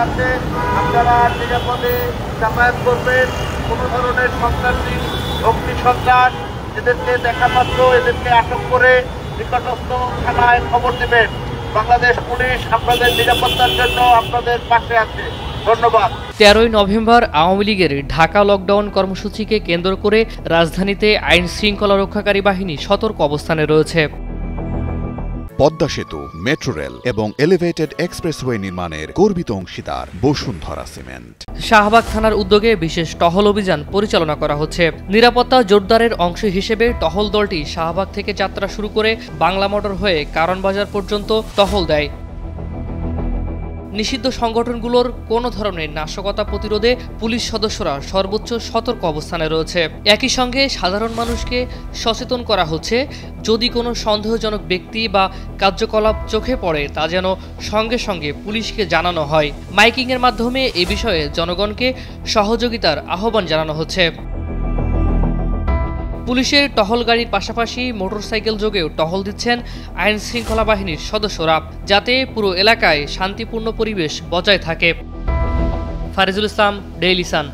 আছে আপনারা নিরাপদে যাতায়াত করবেন। কোনো ধরনের সন্ত্রাসী অগ্নি সন্ত্রাস এদেরকে দেখা মাত্র এদেরকে আটক করে নিকটস্থ থানায় খবর দেবেন। বাংলাদেশ পুলিশ আপনাদের নিরাপত্তার জন্য আপনাদের পাশে আছে। ধন্যবাদ। 13ই নভেম্বর আওয়ামী লীগের ঢাকা লকডাউন কর্মসূচিকে কেন্দ্র করে রাজধানীতে আইন শৃঙ্খলা রক্ষাকারী বাহিনী সতর্ক অবস্থানে রয়েছে। পদ্মা সেতু, মেট্রো রেল এবং এলিভেটেড এক্সপ্রেসওয়ে নির্মাণের গর্বিত অংশীদার বসুন্ধরা সিমেন্ট। শাহবাগ থানার উদ্যোগে বিশেষ টহল অভিযান পরিচালনা করা হচ্ছে। নিরাপত্তা জোরদারের অংশ হিসেবে টহল দলটি শাহবাগ থেকে যাত্রা শুরু করে বাংলা মোটর হয়ে কারণ বাজার পর্যন্ত টহল দেয়। নিষিদ্ধ সংগঠনগুলোর কোনো ধরনের নাশকতা প্রতিরোধে পুলিশ সদস্যরা সর্বোচ্চ সতর্ক অবস্থানে রয়েছে। একই সঙ্গে সাধারণ মানুষকে সচেতন করা হচ্ছে, যদি কোনো সন্দেহজনক ব্যক্তি বা কার্যকলাপ চোখে পড়ে তা যেন সঙ্গে সঙ্গে পুলিশকে জানানো হয়। মাইকিংয়ের মাধ্যমে এ বিষয়ে জনগণকে সহযোগিতার আহ্বান জানানো হচ্ছে। পুলিশের টহল গাড়ির পাশাপাশি মোটরসাইকেল যোগেও টহল দিচ্ছেন আইন শৃঙ্খলা বাহিনীর সদস্যরা, যাতে পুরো এলাকায় শান্তিপূর্ণ পরিবেশ বজায় থাকে। ফারিজুল ইসলাম, ডেইলি সান।